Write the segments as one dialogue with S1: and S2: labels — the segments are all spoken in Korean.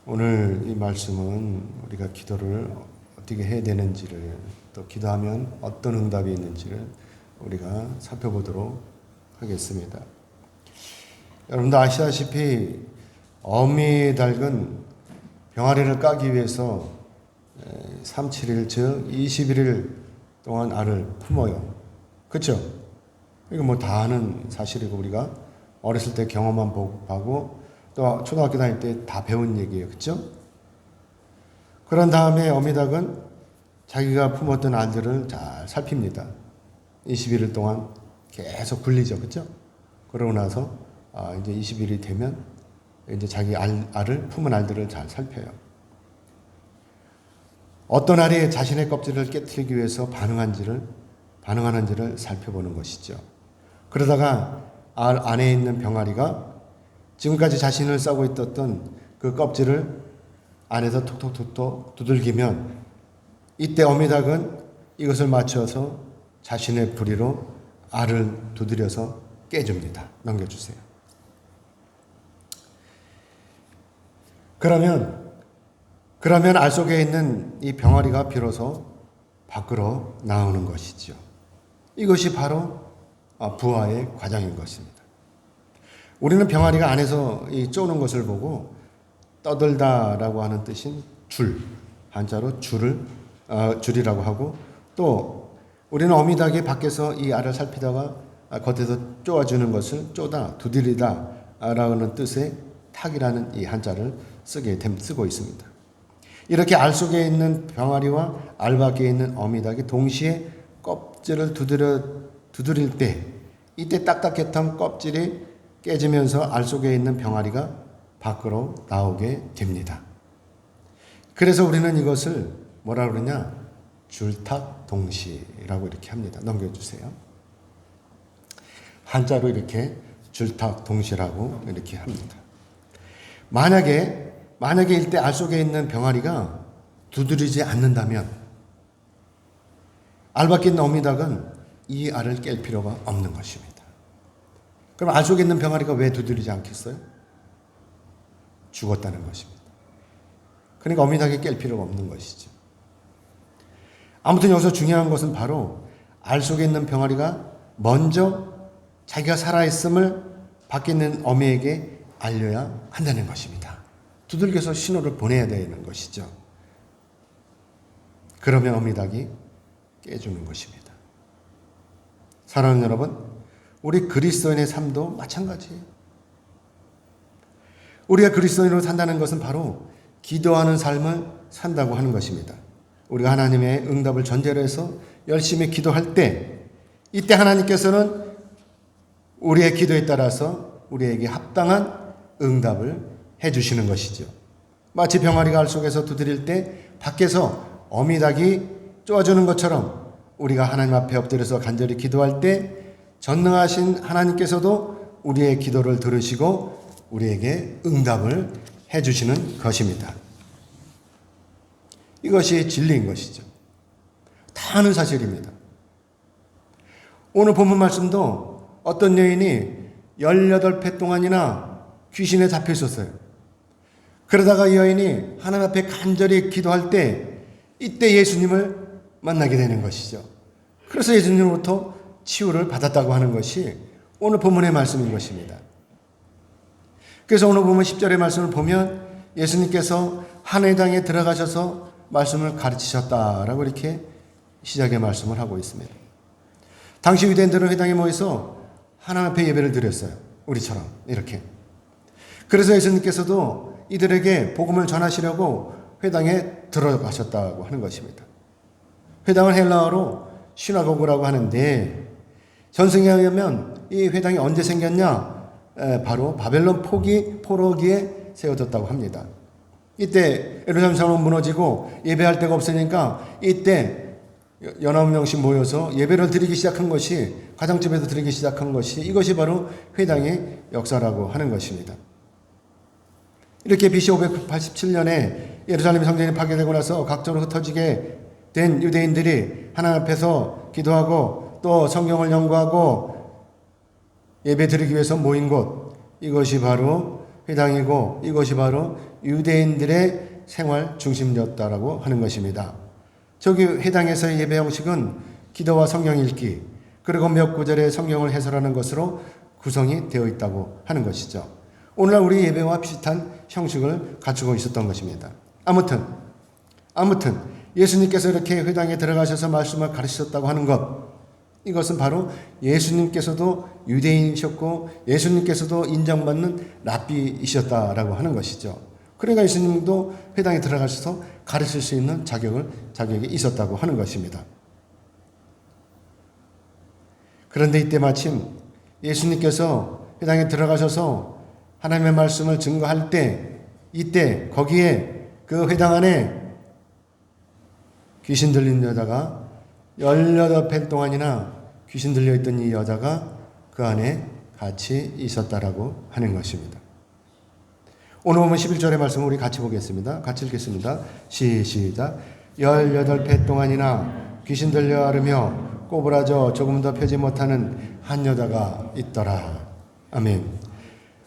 S1: 오늘 이 말씀은 우리가 기도를 어떻게 해야 되는지를, 또 기도하면 어떤 응답이 있는지를 우리가 살펴보도록 하겠습니다. 여러분도 아시다시피 어미닭은 병아리를 까기 위해서 37일 즉 21일 동안 알을 품어요. 그렇죠? 이거 뭐 다 아는 사실이고 우리가 어렸을 때 경험만 보고 또 초등학교 다닐 때 다 배운 얘기예요. 그렇죠? 그런 다음에 어미닭은 자기가 품었던 알들을 잘 살핍니다. 21일 동안 계속 굴리죠. 그렇죠? 그러고 나서 이제 20일이 되면 이제 자기 알을 품은 알들을 잘 살펴요. 어떤 알이 자신의 껍질을 깨뜨리기 위해서 반응하는지를 살펴보는 것이죠. 그러다가 알 안에 있는 병아리가 지금까지 자신을 싸고 있었던 그 껍질을 안에서 톡톡톡톡 두들기면 이때 어미닭은 이것을 맞춰서 자신의 부리로 알을 두드려서 깨줍니다. 넘겨주세요. 그러면 알 속에 있는 이 병아리가 비로소 밖으로 나오는 것이죠. 이것이 바로 부화의 과정인 것입니다. 우리는 병아리가 안에서 쪼는 것을 보고 떠들다라고 하는 뜻인 줄, 한자로 줄이라고 하고, 또 우리는 어미닭이 밖에서 이 알을 살피다가 겉에서 쪼아주는 것을 쪼다, 두드리다 라는 뜻의 탁이라는 이 한자를 쓰고 있습니다. 이렇게 알 속에 있는 병아리와 알 밖에 있는 어미닭이 동시에 껍질을 두드릴 때, 이때 딱딱했던 껍질이 깨지면서 알 속에 있는 병아리가 밖으로 나오게 됩니다. 그래서 우리는 이것을 뭐라 그러냐? 줄탁동시라고 이렇게 합니다. 넘겨주세요. 한자로 이렇게 줄탁동시라고 이렇게 합니다. 만약에 이때 알 속에 있는 병아리가 두드리지 않는다면 알 밖에 있는 어미닭은 이 알을 깰 필요가 없는 것입니다. 그럼 알 속에 있는 병아리가 왜 두드리지 않겠어요? 죽었다는 것입니다. 그러니까 어미닭이 깰 필요가 없는 것이죠. 아무튼 여기서 중요한 것은 바로 알 속에 있는 병아리가 먼저 자기가 살아있음을 밖에 있는 어미에게 알려야 한다는 것입니다. 두들겨서 신호를 보내야 되는 것이죠. 그러면 어미닭이 깨주는 것입니다. 사랑하는 여러분, 우리 그리스도인의 삶도 마찬가지예요. 우리가 그리스도인으로 산다는 것은 바로 기도하는 삶을 산다고 하는 것입니다. 우리가 하나님의 응답을 전제로 해서 열심히 기도할 때, 이때 하나님께서는 우리의 기도에 따라서 우리에게 합당한 응답을 해주시는 것이죠. 마치 병아리가 알 속에서 두드릴 때 밖에서 어미닭이 쪼아주는 것처럼 우리가 하나님 앞에 엎드려서 간절히 기도할 때 전능하신 하나님께서도 우리의 기도를 들으시고 우리에게 응답을 해주시는 것입니다. 이것이 진리인 것이죠. 다 아는 사실입니다. 오늘 본문 말씀도 어떤 여인이 18회 동안이나 귀신에 잡혀 있었어요. 그러다가 이 여인이 하나님 앞에 간절히 기도할 때 이때 예수님을 만나게 되는 것이죠. 그래서 예수님으로부터 치유를 받았다고 하는 것이 오늘 본문의 말씀인 것입니다. 그래서 오늘 본문 10절의 말씀을 보면 예수님께서 한 회당에 들어가셔서 말씀을 가르치셨다라고 이렇게 시작의 말씀을 하고 있습니다. 당시 유대인들은 회당에 모여서 하나님 앞에 예배를 드렸어요. 우리처럼 이렇게. 그래서 예수님께서도 이들에게 복음을 전하시려고 회당에 들어가셨다고 하는 것입니다. 회당은 헬라어로 시나고그라고 하는데 전승에 의하면 이 회당이 언제 생겼냐? 바로 바벨론 포로기에 세워졌다고 합니다. 이때 예루살렘 성은 무너지고 예배할 데가 없으니까 이때 19명씩 모여서 예배를 드리기 시작한 것이, 가정집에서 드리기 시작한 것이, 이것이 바로 회당의 역사라고 하는 것입니다. 이렇게 BC 587년에 예루살렘 성전이 파괴되고 나서 각처로 흩어지게 된 유대인들이 하나님 앞에서 기도하고 또 성경을 연구하고 예배 드리기 위해서 모인 곳, 이것이 바로 회당이고 이것이 바로 유대인들의 생활 중심이었다라고 하는 것입니다. 저기 회당에서의 예배 형식은 기도와 성경 읽기, 그리고 몇 구절의 성경을 해설하는 것으로 구성이 되어 있다고 하는 것이죠. 오늘날 우리 예배와 비슷한 형식을 갖추고 있었던 것입니다. 아무튼 예수님께서 이렇게 회당에 들어가셔서 말씀을 가르치셨다고 하는 것, 이것은 바로 예수님께서도 유대인이셨고 예수님께서도 인정받는 랍비이셨다라고 하는 것이죠. 그러니까 예수님도 회당에 들어가셔서 가르칠 수 있는 자격이 있었다고 하는 것입니다. 그런데 이때 마침 예수님께서 회당에 들어가셔서 하나님의 말씀을 증거할 때, 이때 거기에 그 회당 안에 귀신 들린 여자가 18편 동안이나 귀신 들려있던 이 여자가 그 안에 같이 있었다라고 하는 것입니다. 오늘 보면 11절의 말씀을 우리 같이 보겠습니다. 같이 읽겠습니다. 시작. 18편 동안이나 귀신 들려 앓으며 꼬부라져 조금 더 펴지 못하는 한 여자가 있더라. 아멘.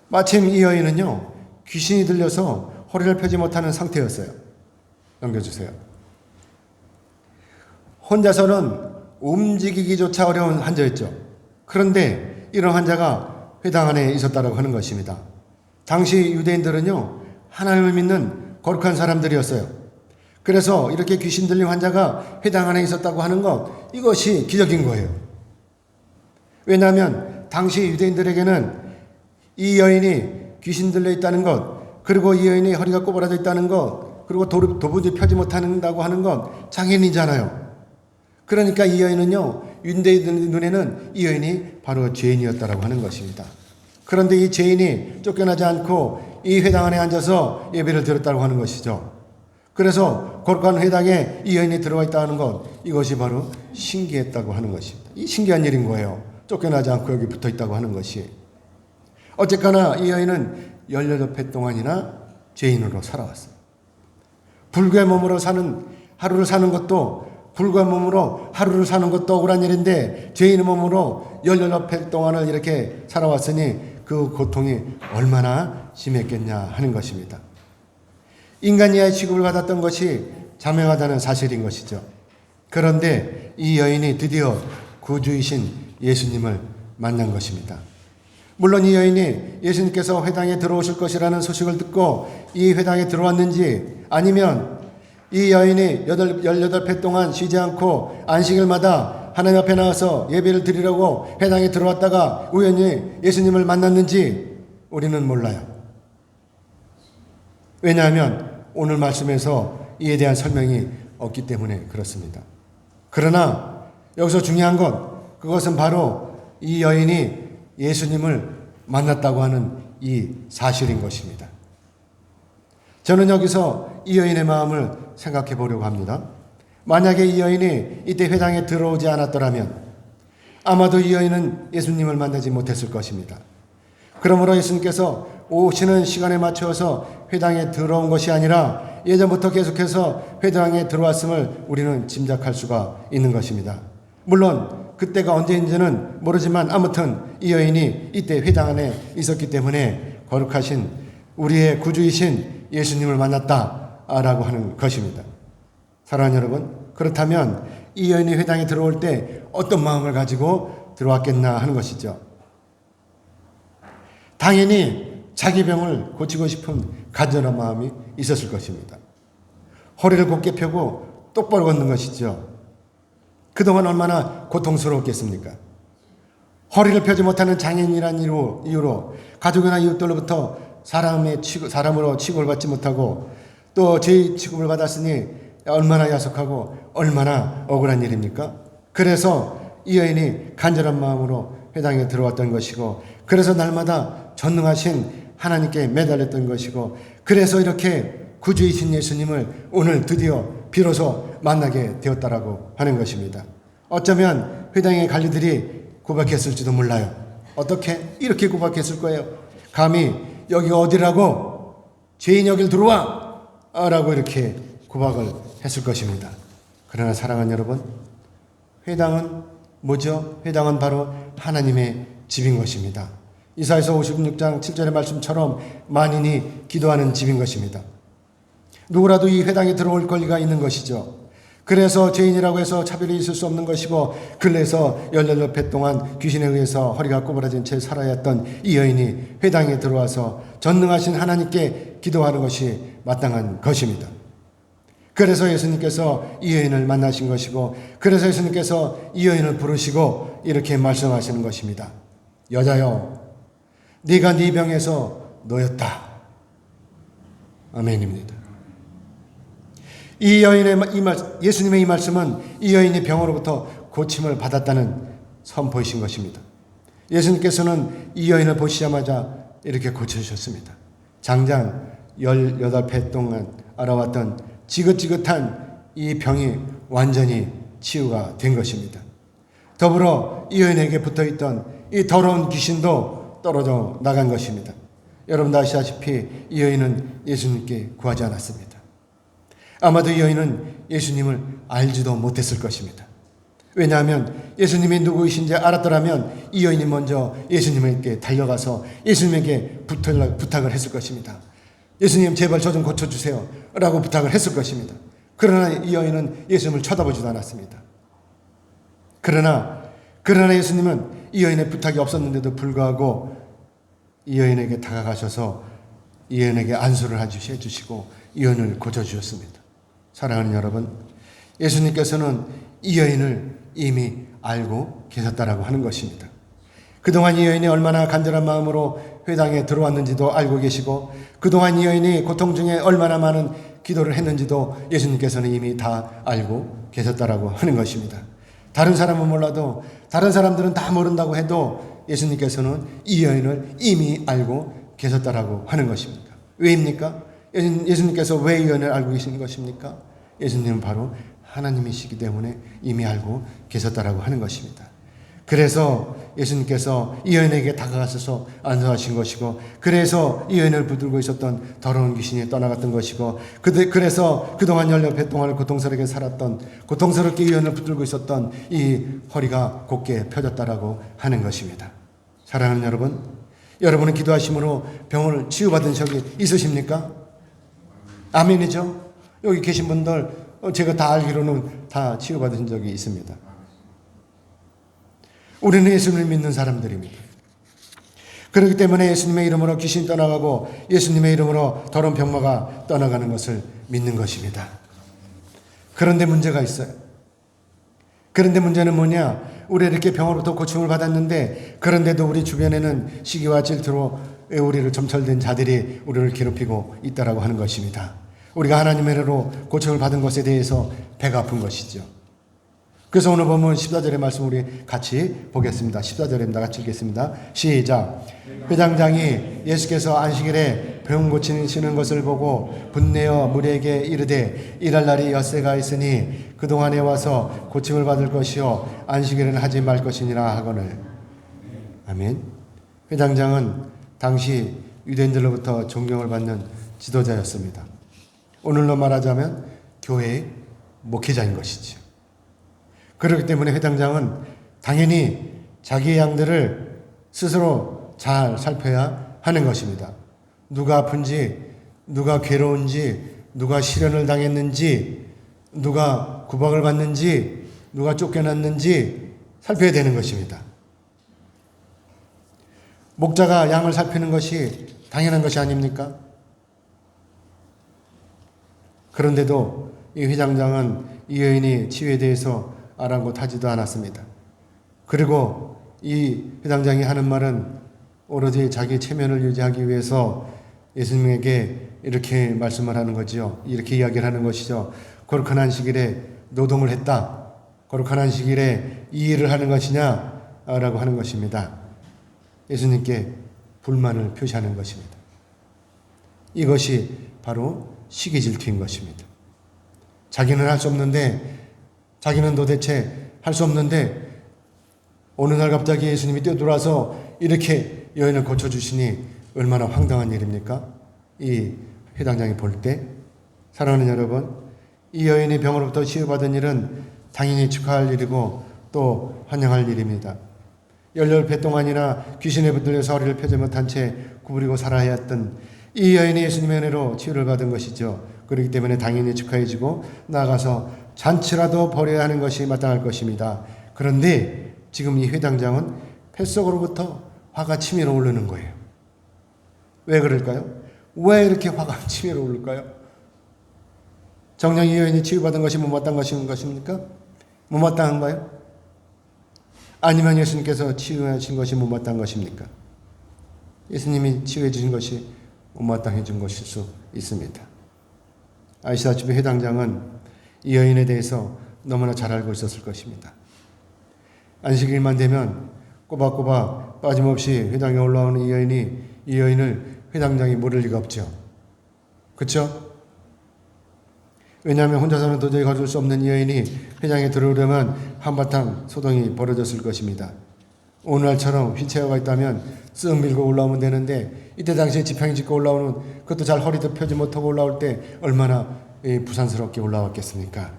S1: 마침 이 여인은요, 귀신이 들려서 허리를 펴지 못하는 상태였어요. 넘겨주세요. 혼자서는 움직이기조차 어려운 환자였죠. 그런데 이런 환자가 회당 안에 있었다고 하는 것입니다. 당시 유대인들은요, 하나님을 믿는 거룩한 사람들이었어요. 그래서 이렇게 귀신 들린 환자가 회당 안에 있었다고 하는 것, 이것이 기적인 거예요. 왜냐하면 당시 유대인들에게는 이 여인이 귀신 들려 있다는 것, 그리고 이 여인이 허리가 꼬부라져 있다는 것, 그리고 도무지 펴지 못한다고 하는 것 장애인이잖아요. 그러니까 이 여인은요, 유대인들 눈에는 이 여인이 바로 죄인이었다라고 하는 것입니다. 그런데 이 죄인이 쫓겨나지 않고 이 회당 안에 앉아서 예배를 드렸다고 하는 것이죠. 그래서 거룩한 회당에 이 여인이 들어와 있다는 것, 이것이 바로 신기했다고 하는 것입니다. 이 신기한 일인 거예요. 쫓겨나지 않고 여기 붙어 있다고 하는 것이. 어쨌거나 이 여인은 18회 동안이나 죄인으로 살아왔어요. 불구의 몸으로 하루를 사는 것도, 불구의 몸으로 하루를 사는 것도 억울한 일인데, 죄인의 몸으로 18회 동안을 이렇게 살아왔으니 그 고통이 얼마나 심했겠냐 하는 것입니다. 인간 이하의 취급을 받았던 것이 자명하다는 사실인 것이죠. 그런데 이 여인이 드디어 구주이신 예수님을 만난 것입니다. 물론 이 여인이 예수님께서 회당에 들어오실 것이라는 소식을 듣고 이 회당에 들어왔는지, 아니면 이 여인이 18회 동안 쉬지 않고 안식일마다 하나님 앞에 나와서 예배를 드리려고 회당에 들어왔다가 우연히 예수님을 만났는지 우리는 몰라요. 왜냐하면 오늘 말씀에서 이에 대한 설명이 없기 때문에 그렇습니다. 그러나 여기서 중요한 것, 그것은 바로 이 여인이 예수님을 만났다고 하는 이 사실인 것입니다. 저는 여기서 이 여인의 마음을 생각해 보려고 합니다. 만약에 이 여인이 이때 회당에 들어오지 않았더라면 아마도 이 여인은 예수님을 만나지 못했을 것입니다. 그러므로 예수님께서 오시는 시간에 맞춰서 회당에 들어온 것이 아니라 예전부터 계속해서 회당에 들어왔음을 우리는 짐작할 수가 있는 것입니다. 물론 그때가 언제인지는 모르지만 아무튼 이 여인이 이때 회당 안에 있었기 때문에 거룩하신 우리의 구주이신 예수님을 만났다라고 하는 것입니다. 사랑하는 여러분, 그렇다면 이 여인이 회당에 들어올 때 어떤 마음을 가지고 들어왔겠나 하는 것이죠. 당연히 자기 병을 고치고 싶은 간절한 마음이 있었을 것입니다. 허리를 곧게 펴고 똑바로 걷는 것이죠. 그동안 얼마나 고통스러웠겠습니까? 허리를 펴지 못하는 장애인이라는 이유로 가족이나 이웃들로부터 사람으로 취급을 받지 못하고 또 죄의 취급을 받았으니 얼마나 야속하고 얼마나 억울한 일입니까? 그래서 이 여인이 간절한 마음으로 회당에 들어왔던 것이고, 그래서 날마다 전능하신 하나님께 매달렸던 것이고, 그래서 이렇게 구주이신 예수님을 오늘 드디어 비로소 만나게 되었다라고 하는 것입니다. 어쩌면 회당의 관리들이 구박했을지도 몰라요. 어떻게 이렇게 구박했을 거예요? 감히 여기가 어디라고, 죄인 여길 들어와 라고 이렇게 구박을 했을 것입니다. 그러나 사랑하는 여러분, 회당은 뭐죠? 회당은 바로 하나님의 집인 것입니다. 이사야서 56장 7절의 말씀처럼 만인이 기도하는 집인 것입니다. 누구라도 이 회당에 들어올 권리가 있는 것이죠. 그래서 죄인이라고 해서 차별이 있을 수 없는 것이고, 근래에서 18배 동안 귀신에 의해서 허리가 꼬부라진 채 살아야 했던 이 여인이 회당에 들어와서 전능하신 하나님께 기도하는 것이 마땅한 것입니다. 그래서 예수님께서 이 여인을 만나신 것이고, 그래서 예수님께서 이 여인을 부르시고 이렇게 말씀하시는 것입니다. 여자여, 네가 네 병에서 놓였다. 아멘입니다. 이 여인의 예수님의 이 말씀은 이 여인이 병으로부터 고침을 받았다는 선포이신 것입니다. 예수님께서는 이 여인을 보시자마자 이렇게 고쳐주셨습니다. 장장 18배 동안 알아왔던 지긋지긋한 이 병이 완전히 치유가 된 것입니다. 더불어 이 여인에게 붙어있던 이 더러운 귀신도 떨어져 나간 것입니다. 여러분도 아시다시피 이 여인은 예수님께 구하지 않았습니다. 아마도 이 여인은 예수님을 알지도 못했을 것입니다. 왜냐하면 예수님이 누구이신지 알았더라면 이 여인이 먼저 예수님에게 달려가서 예수님에게 부탁을 했을 것입니다. 예수님, 제발 저 좀 고쳐주세요 라고 부탁을 했을 것입니다. 그러나 이 여인은 예수님을 쳐다보지도 않았습니다. 그러나 예수님은 이 여인의 부탁이 없었는데도 불구하고 이 여인에게 다가가셔서 이 여인에게 안수를 해주시고 이 여인을 고쳐주셨습니다. 사랑하는 여러분, 예수님께서는 이 여인을 이미 알고 계셨다라고 하는 것입니다. 그동안 이 여인이 얼마나 간절한 마음으로 회당에 들어왔는지도 알고 계시고, 그동안 이 여인이 고통 중에 얼마나 많은 기도를 했는지도 예수님께서는 이미 다 알고 계셨다라고 하는 것입니다. 다른 사람은 몰라도, 다른 사람들은 다 모른다고 해도 예수님께서는 이 여인을 이미 알고 계셨다라고 하는 것입니다. 왜입니까? 예수님께서 왜 이 여인을 알고 계신 것입니까? 예수님은 바로 하나님이시기 때문에 이미 알고 계셨다라고 하는 것입니다. 그래서 예수님께서 이 여인에게 다가가셔서 안수하신 것이고, 그래서 이 여인을 붙들고 있었던 더러운 귀신이 떠나갔던 것이고, 그래서 그동안 18배 동안 고통스럽게 이 여인을 붙들고 있었던 이 허리가 곧게 펴졌다라고 하는 것입니다. 사랑하는 여러분, 여러분은 기도하심으로 병을 치유받은 적이 있으십니까? 아멘이죠? 여기 계신 분들 제가 다 알기로는 다 치유받은 적이 있습니다. 우리는 예수님을 믿는 사람들입니다. 그렇기 때문에 예수님의 이름으로 귀신이 떠나가고 예수님의 이름으로 더러운 병마가 떠나가는 것을 믿는 것입니다. 그런데 문제가 있어요. 그런데 문제는 뭐냐? 우리 이렇게 병으로부터 고침을 받았는데, 그런데도 우리 주변에는 시기와 질투로 우리를 점철된 자들이 우리를 괴롭히고 있다라고 하는 것입니다. 우리가 하나님의 은혜로 고침을 받은 것에 대해서 배가 아픈 것이죠. 그래서 오늘 보면 14절의 말씀 우리 같이 보겠습니다. 14절입니다. 같이 읽겠습니다. 시작. 회당장이 예수께서 안식일에 병 고치시는 것을 보고 분내어 무리에게 이르되 일할 날이 엿새가 있으니 그동안에 와서 고침을 받을 것이요 안식일에는 하지 말 것이니라 하거늘. 아멘. 회당장은 당시 유대인들로부터 존경을 받는 지도자였습니다. 오늘로 말하자면 교회의 목회자인 것이죠. 그렇기 때문에 회당장은 당연히 자기의 양들을 스스로 잘 살펴야 하는 것입니다. 누가 아픈지, 누가 괴로운지, 누가 시련을 당했는지, 누가 구박을 받는지, 누가 쫓겨났는지 살펴야 되는 것입니다. 목자가 양을 살피는 것이 당연한 것이 아닙니까? 그런데도 이 회당장은 이 여인이 치유에 대해서 아랑곳하지도 않았습니다. 그리고 이 회당장이 하는 말은 오로지 자기 체면을 유지하기 위해서 예수님에게 이렇게 말씀을 하는 거죠. 이렇게 이야기를 하는 것이죠. 거룩한 안식일에 노동을 했다. 거룩한 안식일에 이 일을 하는 것이냐? 라고 하는 것입니다. 예수님께 불만을 표시하는 것입니다. 이것이 바로 시기질투인 것입니다. 자기는 할 수 없는데, 자기는 도대체 할 수 없는데 어느 날 갑자기 예수님이 뛰어들어와서 이렇게 여인을 고쳐주시니 얼마나 황당한 일입니까? 이 회당장이 볼 때. 사랑하는 여러분, 이 여인이 병으로부터 치유받은 일은 당연히 축하할 일이고 또 환영할 일입니다. 18배 동안이나 귀신에 붙들려서 허리를 펴지 못한 채 구부리고 살아야 했던 이 여인이 예수님의 은혜로 치유를 받은 것이죠. 그렇기 때문에 당연히 축하해주고 나아가서 잔치라도 벌여야 하는 것이 마땅할 것입니다. 그런데 지금 이 회당장은 뱃속으로부터 화가 치밀어 오르는 거예요. 왜 그럴까요? 왜 이렇게 화가 치밀어 오를까요? 정녕 이 여인이 치유받은 것이 못마땅한 것입니까? 못마땅한가요? 아니면 예수님께서 치유하신 것이 못마땅한 것입니까? 예수님이 치유해 주신 것이 못마땅해 준 것일 수 있습니다. 아시다시피 회당장은 이 여인에 대해서 너무나 잘 알고 있었을 것입니다. 안식일만 되면 꼬박꼬박 빠짐없이 회당에 올라오는 이 여인을 회당장이 모를 리가 없죠. 그렇죠? 왜냐하면 혼자서는 도저히 거둘 수 없는 이 여인이 회당에 들어오려면 한바탕 소동이 벌어졌을 것입니다. 오늘날처럼 휠체어가 있다면 쓱 밀고 올라오면 되는데 이때 당시에 지팡이 짚고 올라오는 그것도 잘 허리도 펴지 못하고 올라올 때 얼마나 부산스럽게 올라왔겠습니까?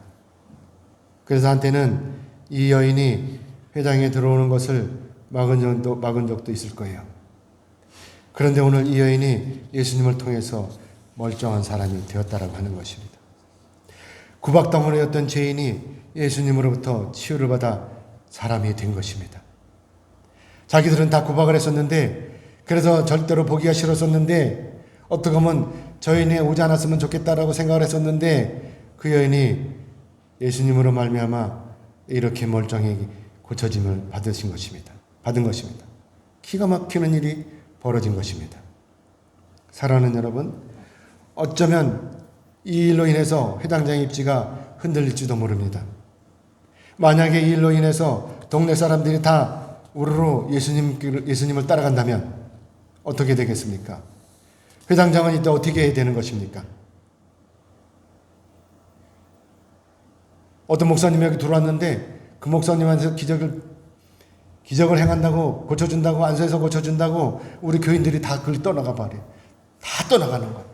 S1: 그래서 한때는 이 여인이 회당에 들어오는 것을 막은 적도 있을 거예요. 그런데 오늘 이 여인이 예수님을 통해서 멀쩡한 사람이 되었다라고 하는 것입니다. 구박덩어리였던 죄인이 예수님으로부터 치유를 받아 사람이 된 것입니다. 자기들은 다 구박을 했었는데 그래서 절대로 보기가 싫었었는데 어떻게 보면 저 여인이 오지 않았으면 좋겠다라고 생각을 했었는데 그 여인이 예수님으로 말미암아 이렇게 멀쩡히 고쳐짐을 받은 것입니다. 기가 막히는 일이 벌어진 것입니다. 사랑하는 여러분, 어쩌면 이 일로 인해서 회당장의 입지가 흔들릴지도 모릅니다. 만약에 이 일로 인해서 동네 사람들이 다 우르르 예수님을 따라간다면 어떻게 되겠습니까? 회당장은 이때 어떻게 해야 되는 것입니까? 어떤 목사님이 여기 들어왔는데 그 목사님한테 기적을 행한다고 고쳐준다고 안수해서 고쳐준다고 우리 교인들이 다 그걸 떠나가 버려요. 다 떠나가는 거예요.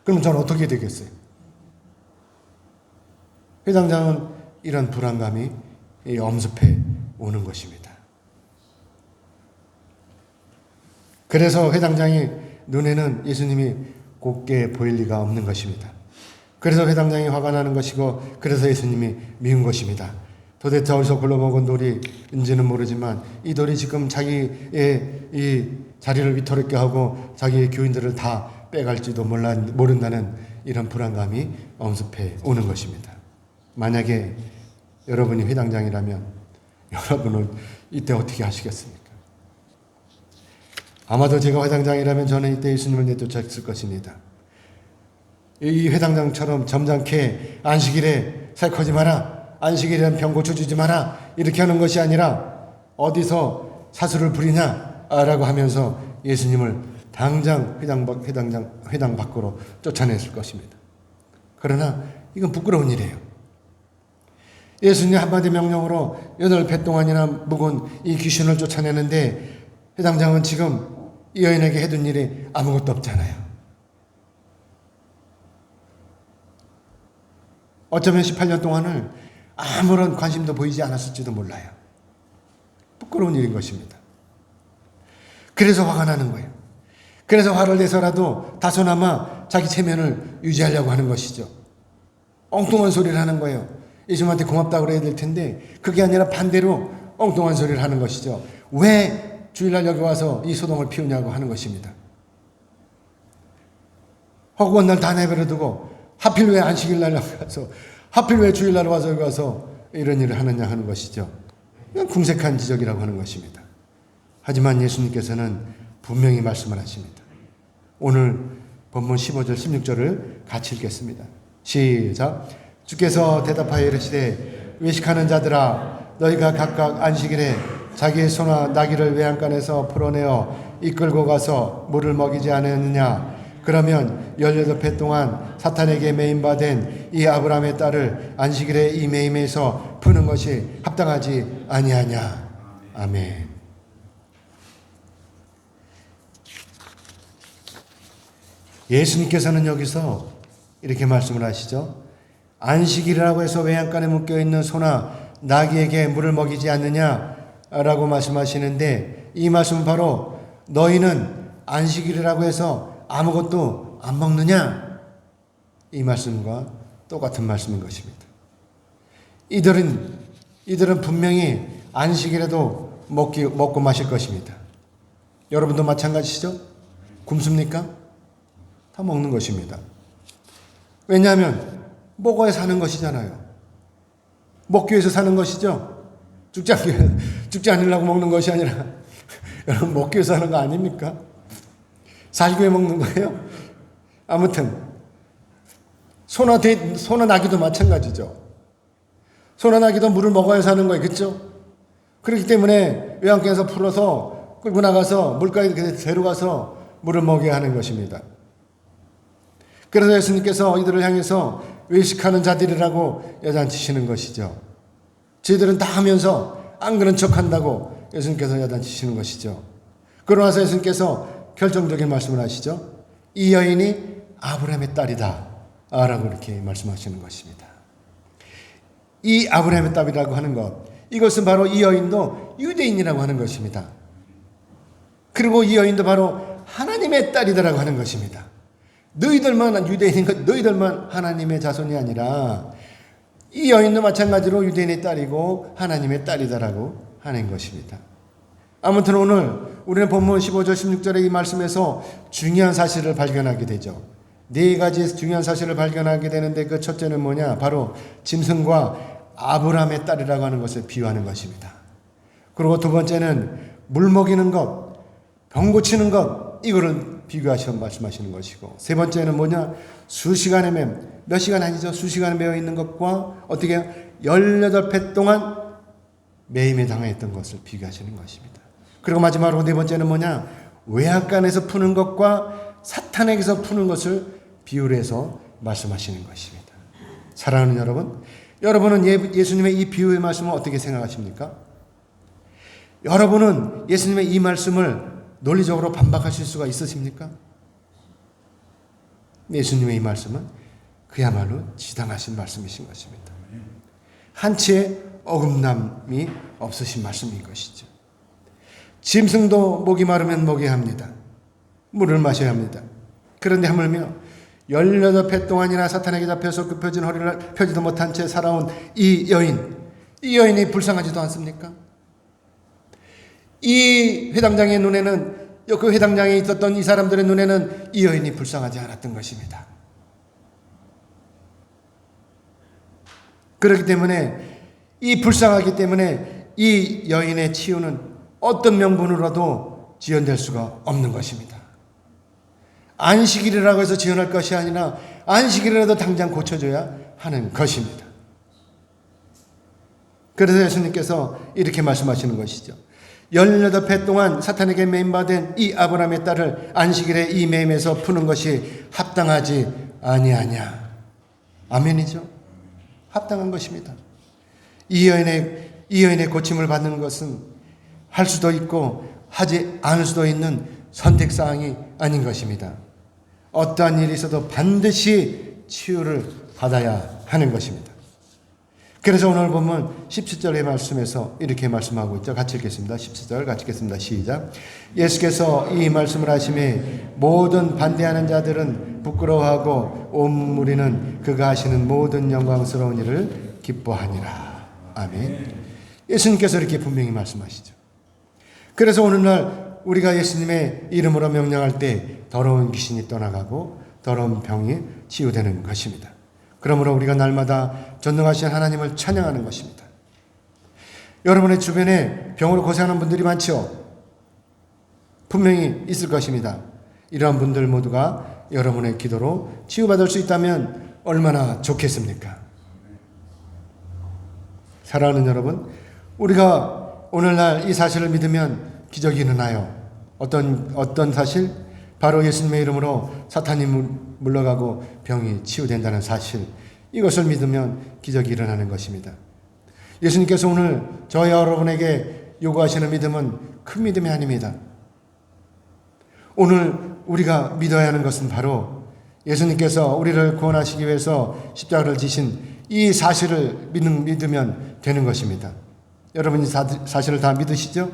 S1: 그럼 저는 어떻게 되겠어요? 회당장은 이런 불안감이 엄습해 오는 것입니다. 그래서 회당장의 눈에는 예수님이 곱게 보일 리가 없는 것입니다. 그래서 회당장이 화가 나는 것이고 그래서 예수님이 미운 것입니다. 도대체 어디서 굴러먹은 돌인지는 모르지만 이 돌이 지금 자기의 이 자리를 위태롭게 하고 자기의 교인들을 다 빼갈지도 모른다는 이런 불안감이 엄습해 오는 것입니다. 만약에 여러분이 회당장이라면 여러분은 이때 어떻게 하시겠습니까? 아마도 제가 회당장이라면 저는 이때 예수님을 내쫓았을 것입니다. 이 회당장처럼 점잖게 안식일에 살커지 마라, 안식일에는 병 고쳐주지 마라 이렇게 하는 것이 아니라 어디서 사수를 부리냐라고 하면서 예수님을 당장 회당 밖으로 쫓아냈을 것입니다. 그러나 이건 부끄러운 일이에요. 예수님 한마디 명령으로 8배 동안이나 묵은 이 귀신을 쫓아내는데 회당장은 지금 이 여인에게 해둔 일이 아무것도 없잖아요. 어쩌면 18년 동안을 아무런 관심도 보이지 않았을지도 몰라요. 부끄러운 일인 것입니다. 그래서 화가 나는 거예요. 그래서 화를 내서라도 다소나마 자기 체면을 유지하려고 하는 것이죠. 엉뚱한 소리를 하는 거예요. 예수님한테 고맙다고 그래야 될 텐데 그게 아니라 반대로 엉뚱한 소리를 하는 것이죠. 왜 주일날 여기 와서 이 소동을 피우냐고 하는 것입니다. 허구한 날 다 내버려 두고 하필 왜 안식일날 와서 하필 왜 주일날 와서 여기 와서 이런 일을 하느냐 하는 것이죠. 이건 궁색한 지적이라고 하는 것입니다. 하지만 예수님께서는 분명히 말씀을 하십니다. 오늘 본문 15절 16절을 같이 읽겠습니다. 시작. 주께서 대답하여 이르시되 외식하는 자들아 너희가 각각 안식일에 자기의 소나 나귀를 외양간에서 풀어내어 이끌고 가서 물을 먹이지 않았느냐. 그러면 18해 동안 사탄에게 매임받은 이 아브라함의 딸을 안식일에 이 매임에서 푸는 것이 합당하지 아니하냐. 아멘. 예수님께서는 여기서 이렇게 말씀을 하시죠. 안식일이라고 해서 외양간에 묶여있는 소나 나귀에게 물을 먹이지 않느냐 라고 말씀하시는데, 이 말씀은 바로 너희는 안식일이라고 해서 아무것도 안 먹느냐? 이 말씀과 똑같은 말씀인 것입니다. 이들은 분명히 안식일에도 먹고 마실 것입니다. 여러분도 마찬가지시죠? 굶습니까? 다 먹는 것입니다. 왜냐하면 먹어야 사는 것이잖아요. 먹기 위해서 사는 것이죠. 죽지 않으려고 먹는 것이 아니라 여러분 먹기 위해서 하는 거 아닙니까? 살기 위해 먹는 거예요. 아무튼 소나 나기도 마찬가지죠. 소나 나기도 물을 먹어야 사는 거예요. 그렇죠? 그렇기 때문에 외양간에서 풀어서 끌고 나가서 물가에 데려가서 물을 먹여야 하는 것입니다. 그래서 예수님께서 이들을 향해서 외식하는 자들이라고 야단치시는 것이죠. 저희들은 다 하면서 안 그런 척한다고 예수님께서 야단치시는 것이죠. 그러고 나서 예수님께서 결정적인 말씀을 하시죠. 이 여인이 아브라함의 딸이다 라고 이렇게 말씀하시는 것입니다. 이 아브라함의 딸이라고 하는 것, 이것은 바로 이 여인도 유대인이라고 하는 것입니다. 그리고 이 여인도 바로 하나님의 딸이다라고 하는 것입니다. 너희들만 유대인인 것, 너희들만 하나님의 자손이 아니라 이 여인도 마찬가지로 유대인의 딸이고 하나님의 딸이다라고 하는 것입니다. 아무튼 오늘 우리는 본문 15절 16절의 이 말씀에서 중요한 사실을 발견하게 되죠. 네 가지 중요한 사실을 발견하게 되는데, 그 첫째는 뭐냐? 바로 짐승과 아브라함의 딸이라고 하는 것을 비유하는 것입니다. 그리고 두 번째는 물 먹이는 것, 병 고치는 것, 이거를 비교하셔 말씀하시는 것이고, 세 번째는 뭐냐? 수시간에 몇 시간 아니죠? 수시간에 매여 있는 것과 어떻게 18회 동안 매임에 당했던 것을 비교하시는 것입니다. 그리고 마지막으로 네 번째는 뭐냐? 외양간에서 푸는 것과 사탄에게서 푸는 것을 비유해서 말씀하시는 것입니다. 사랑하는 여러분, 여러분은 예수님의 이 비유의 말씀을 어떻게 생각하십니까? 여러분은 예수님의 이 말씀을 논리적으로 반박하실 수가 있으십니까? 예수님의 이 말씀은 그야말로 지당하신 말씀이신 것입니다. 한치의 어긋남이 없으신 말씀인 것이죠. 짐승도 목이 마르면 먹여야 합니다. 물을 마셔야 합니다. 그런데 하물며 18회 동안이나 사탄에게 잡혀서 굽혀진 허리를 펴지도 못한 채 살아온 이 여인이 불쌍하지도 않습니까? 이 회당장의 눈에는, 그 회당장에 있었던 이 사람들의 눈에는 이 여인이 불쌍하지 않았던 것입니다. 그렇기 때문에, 이 불쌍하기 때문에 이 여인의 치유는 어떤 명분으로도 지연될 수가 없는 것입니다. 안식일이라고 해서 지연할 것이 아니라 안식일이라도 당장 고쳐줘야 하는 것입니다. 그래서 예수님께서 이렇게 말씀하시는 것이죠. 18회 동안 사탄에게 매임받은 이 아브라함의 딸을 안식일에 이 매임에서 푸는 것이 합당하지 아니하냐. 아멘이죠. 합당한 것입니다. 이 여인의 고침을 받는 것은 할 수도 있고 하지 않을 수도 있는 선택사항이 아닌 것입니다. 어떠한 일이 있어도 반드시 치유를 받아야 하는 것입니다. 그래서 오늘 보면 17절의 말씀에서 이렇게 말씀하고 있죠. 같이 읽겠습니다. 17절 같이 읽겠습니다. 시작. 예수께서 이 말씀을 하시매 모든 반대하는 자들은 부끄러워하고 온 무리는 그가 하시는 모든 영광스러운 일을 기뻐하니라. 아멘. 예수님께서 이렇게 분명히 말씀하시죠. 그래서 오늘날 우리가 예수님의 이름으로 명령할 때 더러운 귀신이 떠나가고 더러운 병이 치유되는 것입니다. 그러므로 우리가 날마다 전능하신 하나님을 찬양하는 것입니다. 여러분의 주변에 병으로 고생하는 분들이 많죠. 분명히 있을 것입니다. 이러한 분들 모두가 여러분의 기도로 치유받을 수 있다면 얼마나 좋겠습니까? 사랑하는 여러분, 우리가 오늘날 이 사실을 믿으면 기적이 일어나요. 어떤 사실? 바로 예수님의 이름으로 사탄이 물러가고 병이 치유된다는 사실. 이것을 믿으면 기적이 일어나는 것입니다. 예수님께서 오늘 저와 여러분에게 요구하시는 믿음은 큰 믿음이 아닙니다. 오늘 우리가 믿어야 하는 것은 바로 예수님께서 우리를 구원하시기 위해서 십자가를 지신 이 사실을 믿으면 되는 것입니다. 여러분 이 사실을 다 믿으시죠?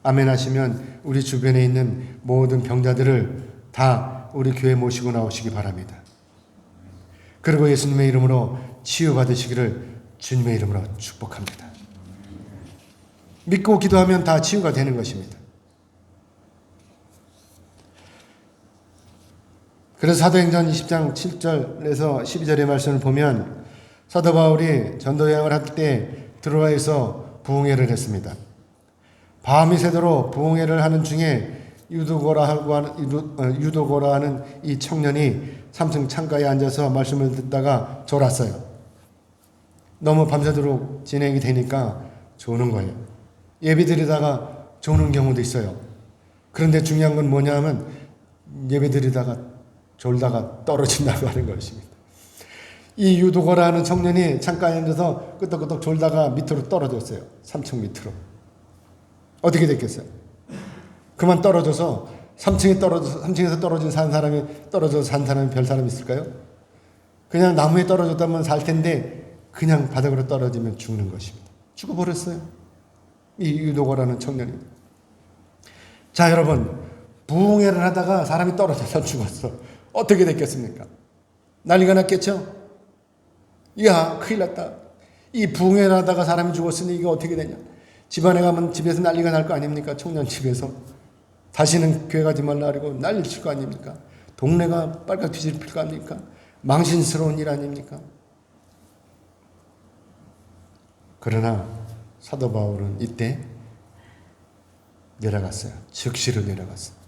S1: 아멘 하시면 우리 주변에 있는 모든 병자들을 다 우리 교회 모시고 나오시기 바랍니다. 그리고 예수님의 이름으로 치유받으시기를 주님의 이름으로 축복합니다. 믿고 기도하면 다 치유가 되는 것입니다. 그래서 사도행전 20장 7절에서 12절의 말씀을 보면 사도 바울이 전도 여행을 할 때 드로아에서 부흥회를 했습니다. 밤이 새도록 부흥회를 하는 중에 유도고라 하는 이 청년이 3층 창가에 앉아서 말씀을 듣다가 졸았어요. 너무 밤새도록 진행이 되니까 조는 거예요. 예배 드리다가 조는 경우도 있어요. 그런데 중요한 건 뭐냐 하면 예배 드리다가 졸다가 떨어진다고 하는 것입니다. 이 유도고라 하는 청년이 창가에 앉아서 끄덕끄덕 졸다가 밑으로 떨어졌어요. 3층 밑으로. 어떻게 됐겠어요? 그만 떨어져서 3층에서 떨어진 산 사람이 별 사람이 있을까요? 그냥 나무에 떨어졌다면 살 텐데 그냥 바닥으로 떨어지면 죽는 것입니다. 죽어버렸어요. 이 유도고라는 청년이. 자, 여러분, 부흥회를 하다가 사람이 떨어져서 죽었어. 어떻게 됐겠습니까? 난리가 났겠죠? 이야, 큰일 났다. 이 부흥회를 하다가 사람이 죽었으니 이게 어떻게 되냐? 집안에 가면 집에서 난리가 날 거 아닙니까? 청년 집에서. 다시는 교회 가지 말라 그러고 난리 칠 거 아닙니까? 동네가 빨갛게 뒤집힐 거 아닙니까? 망신스러운 일 아닙니까? 그러나 사도 바울은 이때 내려갔어요. 즉시로 내려갔습니다.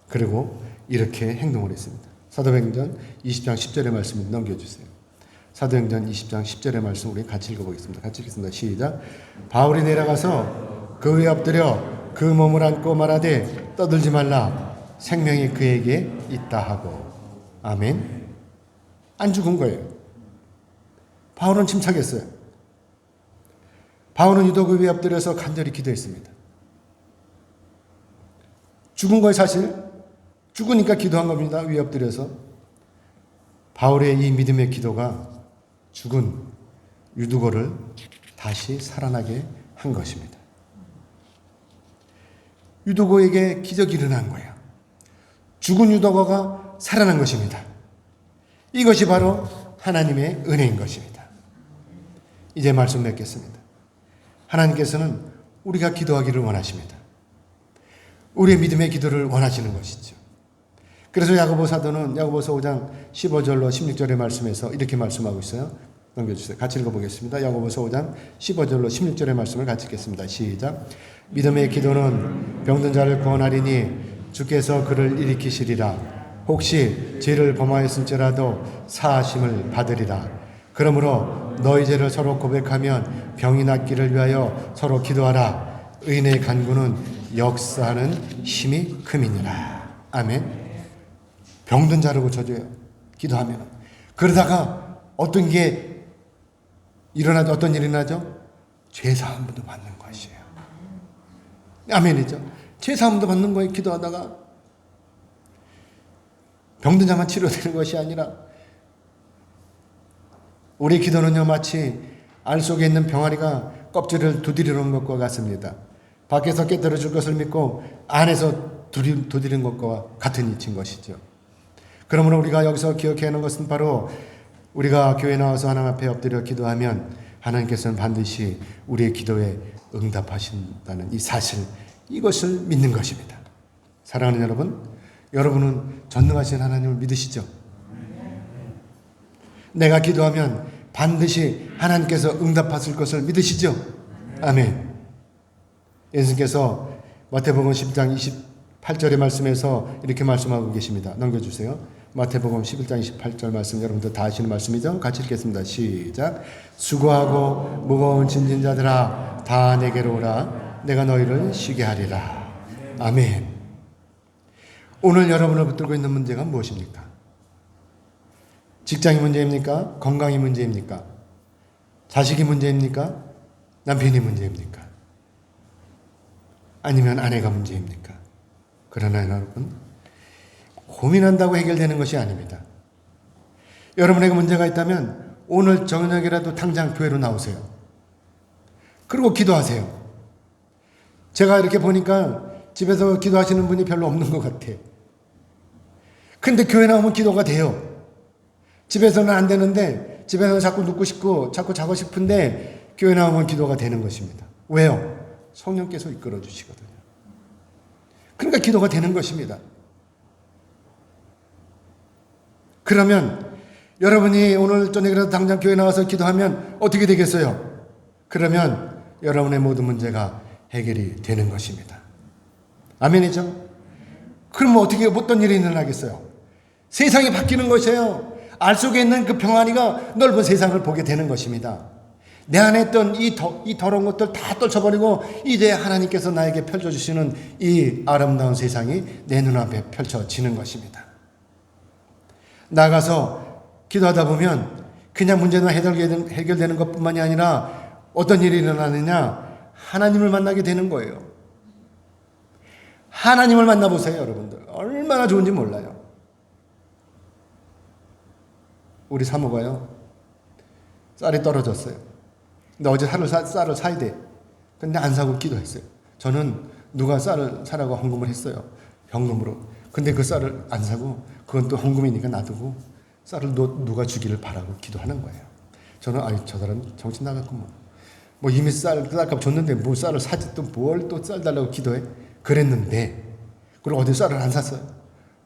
S1: 그리고 이렇게 행동을 했습니다. 사도행전 20장 10절의 말씀 넘겨주세요. 사도행전 20장 10절의 말씀 우리 같이 읽어보겠습니다. 같이 읽겠습니다. 시작. 바울이 내려가서 그 위에 엎드려 그 몸을 안고 말하되 떠들지 말라. 생명이 그에게 있다 하고. 아멘. 안 죽은 거예요. 바울은 침착했어요. 바울은 유도고 위에 엎드려서 간절히 기도했습니다. 죽은 거예요, 사실. 죽으니까 기도한 겁니다. 위에 엎드려서. 바울의 이 믿음의 기도가 죽은 유두고를 다시 살아나게 한 것입니다. 유두고에게 기적이 일어난 거예요. 죽은 유두고가 살아난 것입니다. 이것이 바로 하나님의 은혜인 것입니다. 이제 말씀 맺겠습니다. 하나님께서는 우리가 기도하기를 원하십니다. 우리의 믿음의 기도를 원하시는 것이죠. 그래서 야고보 사도는 야고보서 5장 15절로 16절의 말씀에서 이렇게 말씀하고 있어요. 넘겨주세요. 같이 읽어보겠습니다. 야고보서 5장 15절로 16절의 말씀을 같이 읽겠습니다. 시작. 믿음의 기도는 병든 자를 구원하리니 주께서 그를 일으키시리라. 혹시 죄를 범하였을지라도 사하심을 받으리라. 그러므로 너희 죄를 서로 고백하면 병이 낫기를 위하여 서로 기도하라. 의인의 간구는 역사하는 힘이 큼이니라. 아멘. 병든 자를 고쳐줘요. 기도하면. 그러다가 어떤 게 일어나죠? 어떤 일이 나죠? 죄사함도 받는 것이에요. 아멘이죠. 죄사함도 받는 거예요. 기도하다가. 병든 자만 치료되는 것이 아니라 우리 기도는요 마치 알 속에 있는 병아리가 껍질을 두드리는 것과 같습니다. 밖에서 깨뜨려줄 것을 믿고 안에서 두드리는 것과 같은 이치인 것이죠. 그러므로 우리가 여기서 기억해야 하는 것은 바로 우리가 교회 나와서 하나님 앞에 엎드려 기도하면 하나님께서는 반드시 우리의 기도에 응답하신다는 이 사실, 이것을 믿는 것입니다. 사랑하는 여러분, 여러분은 전능하신 하나님을 믿으시죠? 내가 기도하면 반드시 하나님께서 응답하실 것을 믿으시죠? 아멘. 예수님께서 마태복음 10장 28절의 말씀에서 이렇게 말씀하고 계십니다. 넘겨주세요. 마태복음 11장 28절 말씀 여러분들 다 아시는 말씀이죠? 같이 읽겠습니다. 시작. 수고하고 무거운 짐진 자들아 다 내게로 오라. 내가 너희를 쉬게 하리라. 아멘. 오늘 여러분을 붙들고 있는 문제가 무엇입니까? 직장이 문제입니까? 건강이 문제입니까? 자식이 문제입니까? 남편이 문제입니까? 아니면 아내가 문제입니까? 그러나 여러분, 고민한다고 해결되는 것이 아닙니다. 여러분에게 문제가 있다면 오늘 저녁이라도 당장 교회로 나오세요. 그리고 기도하세요. 제가 이렇게 보니까 집에서 기도하시는 분이 별로 없는 것 같아. 근데 교회 나오면 기도가 돼요. 집에서는 안 되는데, 집에서는 자꾸 눕고 싶고 자꾸 자고 싶은데 교회 나오면 기도가 되는 것입니다. 왜요? 성령께서 이끌어 주시거든요. 그러니까 기도가 되는 것입니다. 그러면 여러분이 오늘 저녁이라도 당장 교회 나와서 기도하면 어떻게 되겠어요? 그러면 여러분의 모든 문제가 해결이 되는 것입니다. 아멘이죠? 그럼 어떻게 어떤 일이 일어나겠어요? 세상이 바뀌는 것이에요. 알 속에 있는 그 평안이가 넓은 세상을 보게 되는 것입니다. 내 안에 있던 이 더러운 것들 다 떨쳐버리고 이제 하나님께서 나에게 펼쳐주시는 이 아름다운 세상이 내 눈앞에 펼쳐지는 것입니다. 나가서 기도하다 보면 그냥 문제는 해결되는 것뿐만이 아니라 어떤 일이 일어나느냐? 하나님을 만나게 되는 거예요. 하나님을 만나보세요, 여러분들. 얼마나 좋은지 몰라요. 우리 사모가요, 쌀이 떨어졌어요. 근데 어제 쌀을 사야 돼. 근데 안 사고 기도했어요. 저는 누가 쌀을 사라고 헌금을 했어요. 현금으로. 근데 그 쌀을 안 사고 그건 또 헌금이니까 놔두고 쌀을 누가 주기를 바라고 기도하는 거예요. 저는 저 사람 정신 나갔구만. 뭐 이미 쌀값 줬는데 뭐 쌀을 사지 또 뭘 또 쌀 달라고 기도해? 그랬는데 그리고 어디 쌀을 안 샀어요.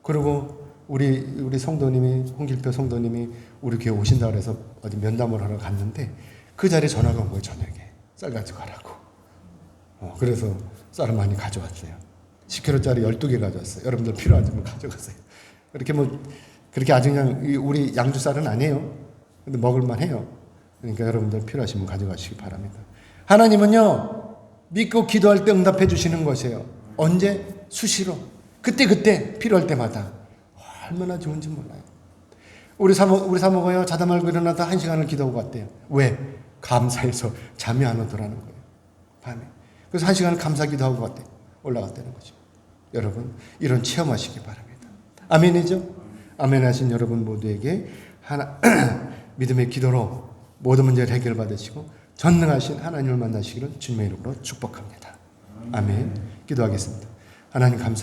S1: 그리고 우리 성도님이 홍길표 성도님이 우리 교회 오신다 그래서 어디 면담을 하러 갔는데 그 자리에 전화가 온 거예요. 저녁에 쌀 가지고 가라고. 그래서 쌀을 많이 가져왔어요. 10kg짜리 12개 가져왔어요. 여러분들 필요하시면 가져가세요. 그렇게 아주 그냥 우리 양주 쌀은 아니에요. 근데 먹을만 해요. 그러니까 여러분들 필요하시면 가져가시기 바랍니다. 하나님은요, 믿고 기도할 때 응답해 주시는 것이에요. 언제? 수시로. 그때 필요할 때마다. 얼마나 좋은지 몰라요. 우리 사모가요, 자다 말고 일어나다 1시간을 기도하고 갔대요. 왜? 감사해서 잠이 안 오더라는 거예요. 밤에. 그래서 1시간을 감사 기도하고 갔대요. 올라갔다는 거죠. 여러분, 이런 체험하시기 바랍니다. 아멘이죠? 아멘 하신 여러분 모두에게 믿음의 기도로 모든 문제를 해결받으시고 전능하신 하나님을 만나시기를 주님의 이름으로 축복합니다. 아멘. 기도하겠습니다. 하나님 감사합니다.